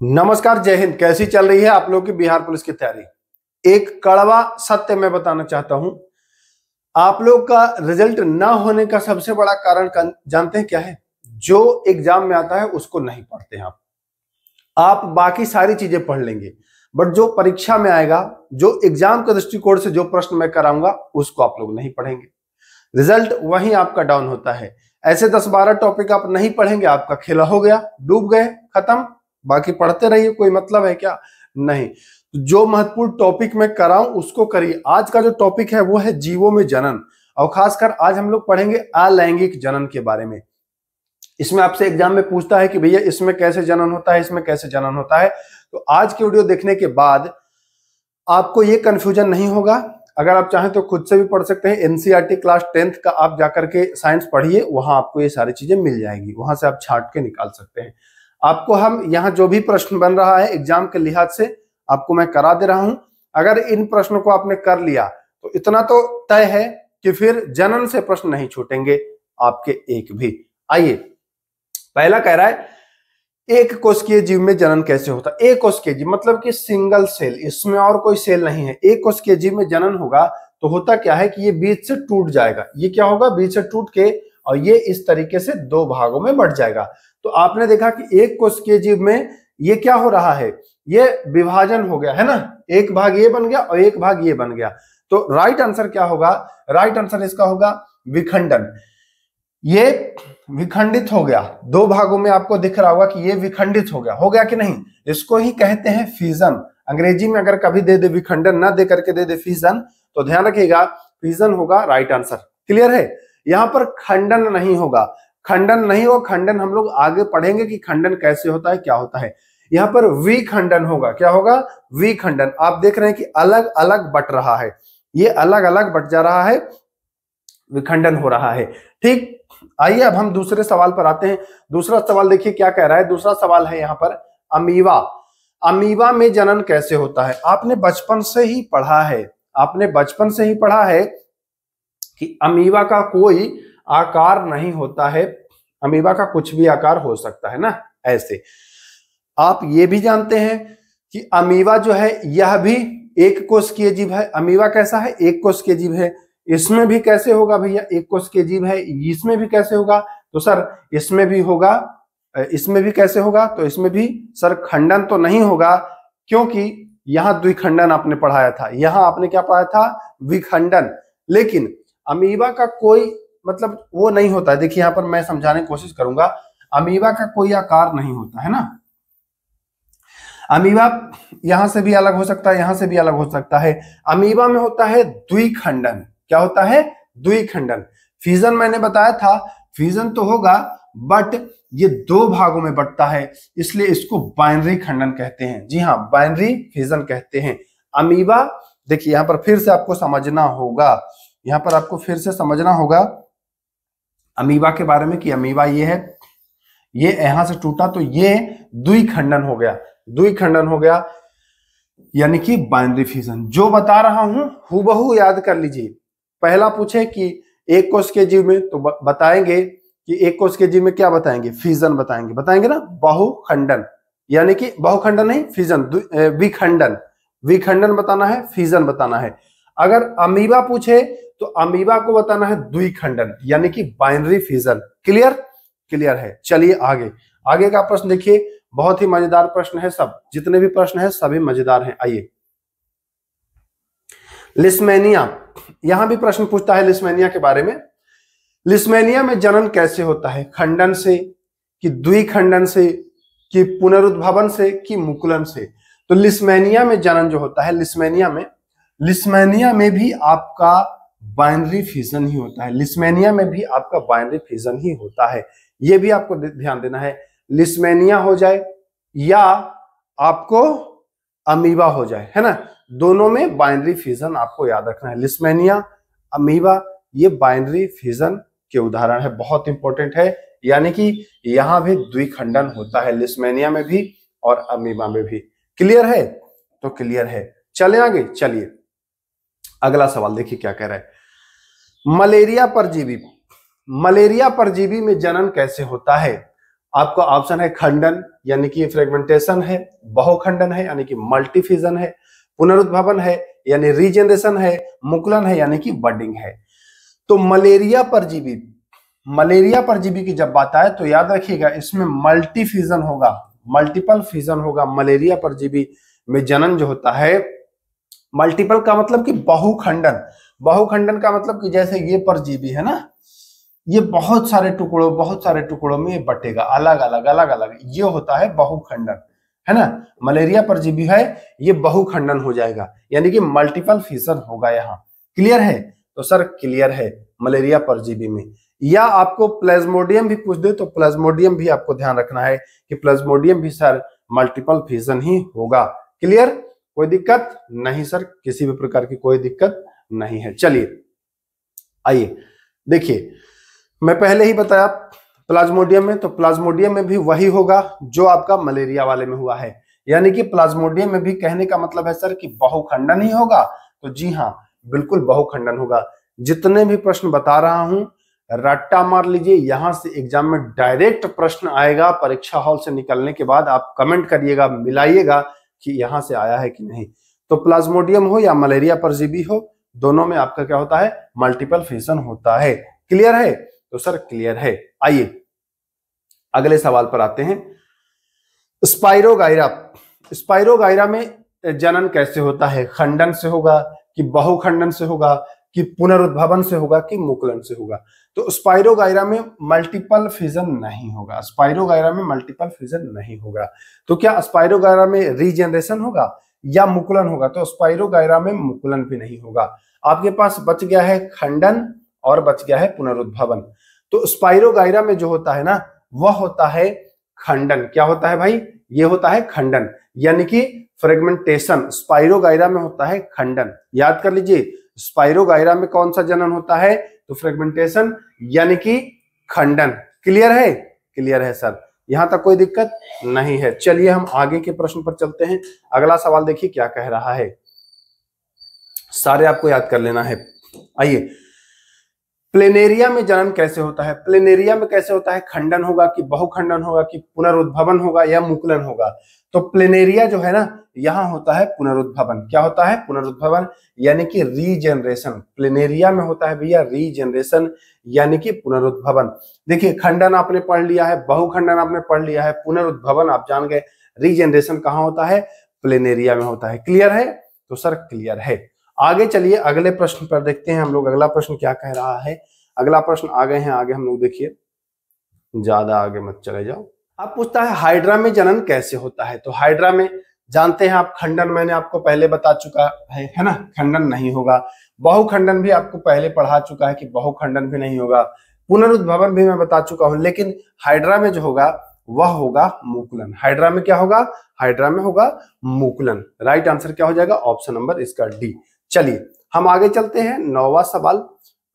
नमस्कार, जय हिंद। कैसी चल रही है आप लोगों की बिहार पुलिस की तैयारी? एक कड़वा सत्य मैं बताना चाहता हूं। आप लोग का रिजल्ट ना होने का सबसे बड़ा कारण जानते हैं क्या है? जो एग्जाम में आता है उसको नहीं पढ़ते हैं आप बाकी सारी चीजें पढ़ लेंगे, बट जो परीक्षा में आएगा, जो एग्जाम के दृष्टिकोण से जो प्रश्न मैं कराऊंगा उसको आप लोग नहीं पढ़ेंगे। रिजल्ट वहीं आपका डाउन होता है। ऐसे 10-12 टॉपिक आप नहीं पढ़ेंगे, आपका खेला हो गया, डूब गए, खत्म। बाकी पढ़ते रहिए, कोई मतलब है क्या? नहीं। जो महत्वपूर्ण टॉपिक मैं कराऊं उसको करिए। आज का जो टॉपिक है वो है जीवों में जनन, और खासकर आज हम लोग पढ़ेंगे अलैंगिक जनन के बारे में। इसमें आपसे एग्जाम में पूछता है कि भैया इसमें कैसे जनन होता है, इसमें कैसे जनन होता है। तो आज की वीडियो देखने के बाद आपको ये कंफ्यूजन नहीं होगा। अगर आप चाहें तो खुद से भी पढ़ सकते हैं। एनसीईआरटी क्लास 10th का आप जाकर के साइंस पढ़िए, वहां आपको ये सारी चीजें मिल जाएगी, वहां से आप छांट के निकाल सकते हैं। आपको हम यहाँ जो भी प्रश्न बन रहा है एग्जाम के लिहाज से आपको मैं करा दे रहा हूं। अगर इन प्रश्नों को आपने कर लिया तो इतना तो तय है कि फिर जनन से प्रश्न नहीं छूटेंगे आपके एक भी। आइए, पहला कह रहा है एक कोशिकीय जीव में जनन कैसे होता है। एक कोशिकीय जीव मतलब कि सिंगल सेल, इसमें और कोई सेल नहीं है। एक कोशिकीय जीव में जनन होगा तो होता क्या है कि ये बीच से टूट जाएगा। ये क्या होगा? बीच से टूट के और ये इस तरीके से दो भागों में बढ़ जाएगा। तो आपने देखा कि एक कोशिकीय जीव में ये क्या हो रहा है, ये विभाजन हो गया है ना। एक भाग ये बन गया और एक भाग ये बन गया। तो राइट आंसर क्या होगा? राइट आंसर इसका होगा विखंडन। ये विखंडित हो गया, दो भागों में आपको दिख रहा होगा कि ये विखंडित हो गया कि नहीं? इसको ही कहते हैं फिजन। अंग्रेजी में अगर कभी दे दे विखंडन, ना दे करके दे दे फिजन, तो ध्यान रखिएगा फिजन होगा राइट आंसर। क्लियर है? यहां पर खंडन नहीं होगा। खंडन नहीं हो, खंडन हम लोग आगे पढ़ेंगे कि खंडन कैसे होता है, क्या होता है। यहां पर विखंडन होगा। क्या होगा? विखंडन। आप देख रहे हैं कि अलग अलग बट रहा है, ये अलग अलग बट जा रहा है, विखंडन हो रहा है। ठीक, आइए अब हम दूसरे सवाल पर आते हैं। दूसरा सवाल देखिए क्या कह रहा है। दूसरा सवाल है यहाँ पर अमीबा। अमीबा में जनन कैसे होता है? आपने बचपन से ही पढ़ा है, आपने बचपन से ही पढ़ा है कि अमीबा का कोई आकार नहीं होता है। अमीबा का कुछ भी आकार हो सकता है ना। ऐसे आप ये भी जानते हैं कि अमीबा जो है यह भी एक कोशिकीय जीव है। अमीबा कैसा है? एक कोशिकीय जीव है। इसमें भी कैसे होगा भैया? एक कोशिकीय जीव है। इसमें भी कैसे होगा? तो सर इसमें भी होगा। इसमें भी कैसे होगा? तो इसमें भी सर खंडन तो नहीं होगा, क्योंकि यहां द्विखंडन आपने पढ़ाया था। यहां आपने क्या पढ़ाया था? विखंडन। लेकिन अमीबा का कोई मतलब वो नहीं होता है। देखिए यहां पर मैं समझाने की कोशिश करूंगा। अमीबा का कोई आकार नहीं होता है ना। अमीबा यहां से भी अलग हो सकता है, यहां से भी अलग हो सकता है। अमीबा में होता है द्विखंडन। क्या होता है? द्विखंडन। फिजन मैंने बताया था, फिजन तो होगा बट ये दो भागों में बंटता है, इसलिए इसको बाइनरी खंडन कहते हैं। जी हाँ, बाइनरी फिजन कहते हैं। अमीबा देखिए यहां पर फिर से आपको समझना होगा, यहां पर आपको फिर से समझना होगा अमीबा के बारे में कि अमीबा ये है, ये यहां से टूटा तो ये द्विखंडन हो गया, द्विखंडन हो गया, यानी कि बाइनरी फिजन। जो बता रहा हूं हूबहू याद कर लीजिए। पहला पूछे कि एक कोशिकीय जीव में, तो बताएंगे कि एक कोशिकीय जीव में क्या बताएंगे? फिजन बताएंगे, बताएंगे ना। बहुखंडन, यानी कि बहुखंडन नहीं, फिजन, विखंडन। विखंडन बताना है, फिजन बताना है। अगर अमीबा पूछे तो अमीबा को बताना है द्विखंडन, यानी कि बाइनरी फिजन। क्लियर? क्लियर है। चलिए आगे, आगे का प्रश्न देखिए। बहुत ही मजेदार प्रश्न है, सब जितने भी प्रश्न है सभी मजेदार हैं। आइए, लिस्मेनिया, यहां भी प्रश्न पूछता है लिस्मेनिया के बारे में। लिस्मेनिया में जनन कैसे होता है? खंडन से कि द्विखंडन से कि पुनरुद्भवन से कि मुकुलन से? तो लिस्मेनिया में जनन जो होता है, लिस्मेनिया में भी आपका बाइनरी फिजन ही होता है। लिस्मेनिया में भी आपका बाइनरी फिजन ही होता है। यह भी आपको ध्यान देना है। लिस्मेनिया हो जाए या आपको अमीबा हो जाए, है ना, दोनों में बाइनरी फिजन आपको याद रखना है। लिस्मेनिया, अमीबा, ये बाइनरी फिजन के उदाहरण है, बहुत इंपॉर्टेंट है। यानी कि यहां भी द्विखंडन होता है, लिस्मेनिया में भी और अमीबा में भी। क्लियर है? तो क्लियर है। चले आगे, चलिए अगला सवाल देखिए क्या कह रहा है। मलेरिया परजीवी, मलेरिया परजीवी में जनन कैसे होता है? आपका ऑप्शन है खंडन यानी कि फ्रेगमेंटेशन है, बहुखंडन है यानी कि मल्टीफ्यूजन है, पुनरुद्भवन है यानी रीजनरेशन है, मुकुलन है यानी कि बडिंग है। तो मलेरिया परजीवी की जब बात आए तो याद रखिएगा इसमें मल्टीफ्यूजन होगा, मल्टीपल फ्यूजन होगा। मलेरिया परजीवी में जनन जो होता है, मल्टीपल का मतलब कि बहुखंडन, बहुखंडन का मतलब कि जैसे ये परजीवी है ना, ये बहुत सारे टुकड़ों में बटेगा, अलग अलग, ये होता है बहुखंडन, है ना। मलेरिया परजीवी है ये बहुखंडन हो जाएगा, यानी कि मल्टीपल फ्यूजन होगा यहाँ। क्लियर है? तो सर क्लियर है मलेरिया परजीवी में। या आपको प्लाज्मोडियम भी पूछ दे तो प्लाज्मोडियम भी आपको ध्यान रखना है कि प्लाज्मोडियम भी सर मल्टीपल फ्यूजन ही होगा। क्लियर? कोई दिक्कत नहीं सर, किसी भी प्रकार की कोई दिक्कत नहीं है। चलिए आइए देखिए, मैं पहले ही बताया प्लाज्मोडियम में, तो प्लाज्मोडियम में भी वही होगा जो आपका मलेरिया वाले में हुआ है, यानी कि प्लाज्मोडियम में भी कहने का मतलब है सर कि बहुखंडन ही होगा। तो जी हाँ, बिल्कुल बहुखंडन होगा। जितने भी प्रश्न बता रहा हूं रट्टा मार लीजिए, यहां से एग्जाम में डायरेक्ट प्रश्न आएगा। परीक्षा हॉल से निकलने के बाद आप कमेंट करिएगा, मिलाइएगा कि यहां से आया है कि नहीं। तो प्लाज्मोडियम हो या मलेरिया परजीवी हो, दोनों में आपका क्या होता है? मल्टीपल फ्यूजन होता है। क्लियर है? तो सर क्लियर है। आइए अगले सवाल पर आते हैं। स्पाइरोगाइरा, स्पाइरोगाइरा में जनन कैसे होता है? खंडन से होगा कि बहुखंडन से होगा कि पुनरुद्भवन से होगा कि मुकुलन से होगा? तो स्पाइरोगाइरा में मल्टीपल फ्यूजन नहीं होगा, स्पाइरोगाइरा में मल्टीपल फ्यूजन नहीं होगा। तो क्या स्पाइरोगाइरा में रीजनरेशन होगा या मुकुलन होगा? तो स्पाइरोगाइरा में मुकुलन भी नहीं होगा। आपके पास बच गया है खंडन और बच गया है पुनरुद्भवन। तो स्पाइरोगाइरा में जो होता है ना, वह होता है खंडन। क्या होता है भाई? ये होता है खंडन, यानी कि फ्रेगमेंटेशन। स्पाइरोगाइरा में होता है खंडन। याद कर लीजिए, स्पाइरोगाइरा में कौन सा जनन होता है? तो फ्रेगमेंटेशन यानी कि खंडन। क्लियर है? क्लियर है सर, यहां तक कोई दिक्कत नहीं है। चलिए हम आगे के प्रश्न पर चलते हैं। अगला सवाल देखिए क्या कह रहा है, सारे आपको याद कर लेना है। आइए, प्लेनेरिया में जनन कैसे होता है? प्लेनेरिया में कैसे होता है? खंडन होगा कि बहुखंडन होगा कि पुनरुद्भवन होगा या मुकुलन होगा? तो प्लेनेरिया जो है ना, यहां होता है पुनरुद्भवन। क्या होता है? पुनरुद्भवन यानी कि रीजनरेशन। प्लेनेरिया में होता है भैया रीजनरेशन यानी कि पुनरुद्भवन। देखिए, खंडन आपने पढ़ लिया है, बहुखंडन आपने पढ़ लिया है, पुनरुद्भवन आप जान गए, रीजनरेशन कहां होता है? प्लेनेरिया में होता है। क्लियर है? तो सर क्लियर है। आगे चलिए अगले प्रश्न पर देखते हैं हम लोग, अगला प्रश्न क्या कह रहा है। अगला प्रश्न आ गए हैं आगे हम लोग, देखिए ज्यादा आगे मत चले जाओ। अब पूछता है हाइड्रा में जनन कैसे होता है? तो हाइड्रा में जानते हैं आप, खंडन मैंने आपको पहले बता चुका है ना, खंडन नहीं होगा। बहुखंडन भी आपको पहले पढ़ा चुका है कि बहुखंडन भी नहीं होगा। पुनरुद्भवन भी मैं बता चुका हूं, लेकिन हाइड्रा में जो होगा वह होगा मुकुलन। हाइड्रा में क्या होगा? हाइड्रा में होगा मुकुलन। राइट आंसर क्या हो जाएगा? ऑप्शन नंबर इसका डी। चलिए हम आगे चलते हैं। 9वां सवाल,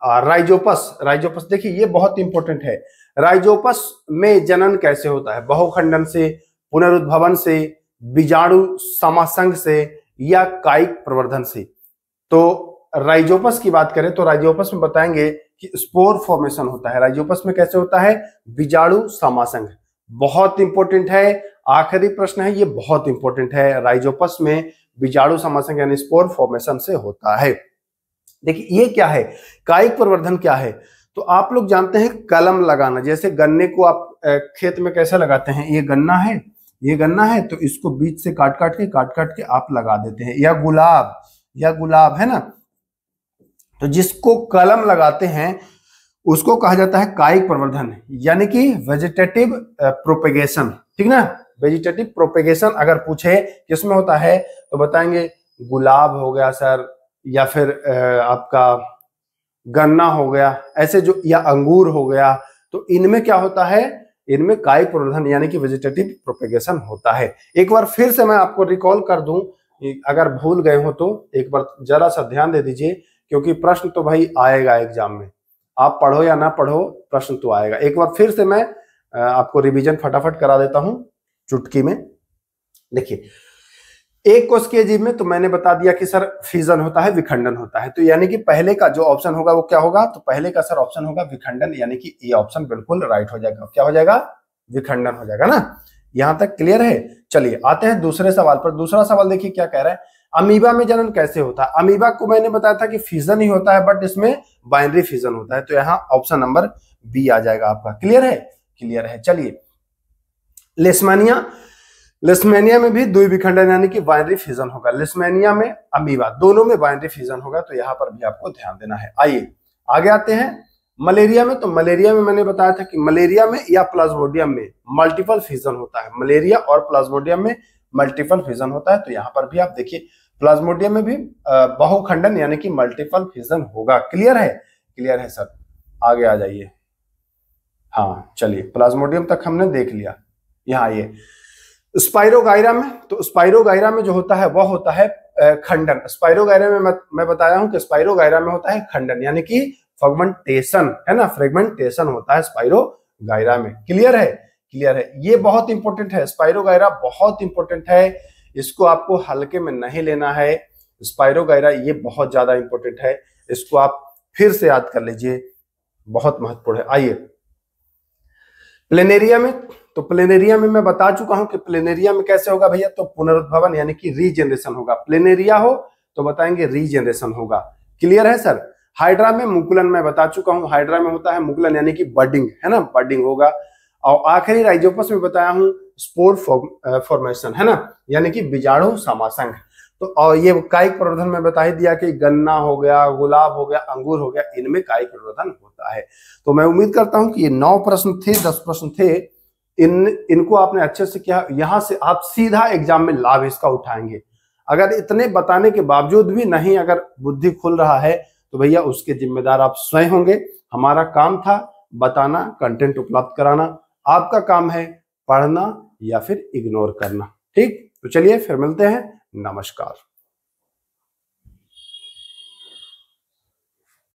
राइजोपस। राइजोपस देखिए ये बहुत इंपॉर्टेंट है। राइजोपस में जनन कैसे होता है? बहुखंडन से, पुनरुद्भवन से, बीजाणु समासंग से या कायिक प्रवर्धन से? तो राइजोपस की बात करें तो राइजोपस में बताएंगे कि स्पोर फॉर्मेशन होता है। राइजोपस में कैसे होता है? बीजाणु समासंग। बहुत इंपॉर्टेंट है, आखिरी प्रश्न है ये, बहुत इंपॉर्टेंट है। राइजोपस में बीजाणु समासंग यानी स्पोर फॉर्मेशन से होता है। देखिए ये क्या है? कायिक प्रवर्धन क्या है? तो आप लोग जानते हैं कलम लगाना। जैसे गन्ने को आप खेत में कैसे लगाते हैं? ये गन्ना है, ये गन्ना है, तो इसको बीच से काट काट के आप लगा देते हैं। या गुलाब है ना, तो जिसको कलम लगाते हैं उसको कहा जाता है कायिक प्रवर्धन, यानी कि वेजिटेटिव प्रोपेगेशन। ठीक ना? वेजिटेटिव प्रोपेगेशन अगर पूछे किसमें होता है तो बताएंगे गुलाब हो गया सर, या फिर आपका गन्ना हो गया, ऐसे जो, या अंगूर हो गया। तो इनमें क्या होता है? इनमें कायिक प्रवर्धन यानी कि वेजिटेटिव प्रोपेगेशन होता है। एक बार फिर से मैं आपको रिकॉल कर दूं, अगर भूल गए हो तो एक बार जरा सा ध्यान दे दीजिए, क्योंकि प्रश्न तो भाई आएगा एग्जाम में, आप पढ़ो या ना पढ़ो प्रश्न तो आएगा। एक बार फिर से मैं आपको रिवीजन फटाफट करा देता हूं चुटकी में। देखिए, एक कोष के जीव में तो मैंने बता दिया कि सर फ्यूजन होता है, विखंडन होता है। तो यानी कि पहले का जो ऑप्शन होगा वो क्या होगा? तो पहले का सर ऑप्शन होगा विखंडन, यानी कि ये ऑप्शन बिल्कुल राइट हो जाएगा। क्या हो जाएगा? विखंडन हो जाएगा ना। यहां तक क्लियर है। चलिए आते हैं दूसरे सवाल पर। दूसरा सवाल देखिए क्या कह रहा है, अमीबा में जनन कैसे होता है। अमीबा को मैंने बताया था कि फिजन ही होता है, बट इसमें बाइनरी फिजन होता है, तो यहाँ ऑप्शन नंबर बी आ जाएगा आपका। क्लियर है, क्लियर है। चलिए लिस्मेनिया, लिस्मेनिया में भी द्विविखंडन यानी कि बाइनरी फिजन होगा। लिस्मेनिया में, अमीबा, दोनों में बाइनरी फिजन होगा, तो यहाँ पर भी आपको ध्यान देना है। आइए आगे आते हैं मलेरिया में। तो मलेरिया में मैंने बताया था कि मलेरिया में या प्लाज्मोडियम में मल्टीपल फिजन होता है। मलेरिया और प्लाज्मोडियम में मल्टीपल फिजन होता है, तो यहाँ पर भी आप देखिए प्लाज्मोडियम में भी बहुखंडन यानी कि मल्टीपल फिजन होगा। क्लियर है, क्लियर है सर। आगे आ जाइए। हाँ चलिए प्लाज्मोडियम तक हमने देख लिया। यहाँ आइए स्पाइरोगाइरा में। तो स्पाइरोगाइरा में जो होता है वह होता है खंडन। स्पाइरोगाइरा में मैं बताया हूं कि स्पाइरोगाइरा में होता है खंडन यानी कि फ्रेगमेंटेशन, है ना, फ्रेगमेंटेशन होता है स्पाइरोगाइरा में। क्लियर है, क्लियर है। ये बहुत इंपॉर्टेंट है, स्पाइरोगाइरा बहुत इंपॉर्टेंट है, इसको आपको हल्के में नहीं लेना है। स्पाइरोगाइरा ये बहुत ज्यादा इंपॉर्टेंट है, इसको आप फिर से याद कर लीजिए, बहुत महत्वपूर्ण है। आइए प्लेनेरिया में। तो प्लेनेरिया में मैं बता चुका हूं कि प्लेनेरिया में कैसे होगा भैया, तो पुनरुद्भवन यानी कि रीजनरेशन होगा। प्लेनेरिया हो तो बताएंगे रीजनरेशन होगा। क्लियर है सर। हाइड्रा में मुकुलन मैं बता चुका हूं, हाइड्रा में होता है मुकुलन यानी कि बडिंग, है ना, बडिंग होगा। और आखिरी राइजोपस में बताया हूं स्पोर फॉर्मेशन, है ना, यानी कि बीजाणु समासंग। तो और ये कायिक प्रवर्धन में बता ही दिया कि गन्ना हो गया, गुलाब हो गया, अंगूर हो गया, इनमें कायिक प्रवर्धन होता है। तो मैं उम्मीद करता हूं कि ये 9 प्रश्न थे, 10 प्रश्न थे, इनको आपने अच्छे से किया। यहां से आप सीधा एग्जाम में लाभ इसका उठाएंगे। अगर इतने बताने के बावजूद भी नहीं अगर बुद्धि खुल रहा है तो भैया उसके जिम्मेदार आप स्वयं होंगे। हमारा काम था बताना, कंटेंट उपलब्ध कराना, आपका काम है पढ़ना या फिर इग्नोर करना। ठीक, तो चलिए फिर मिलते हैं। नमस्कार।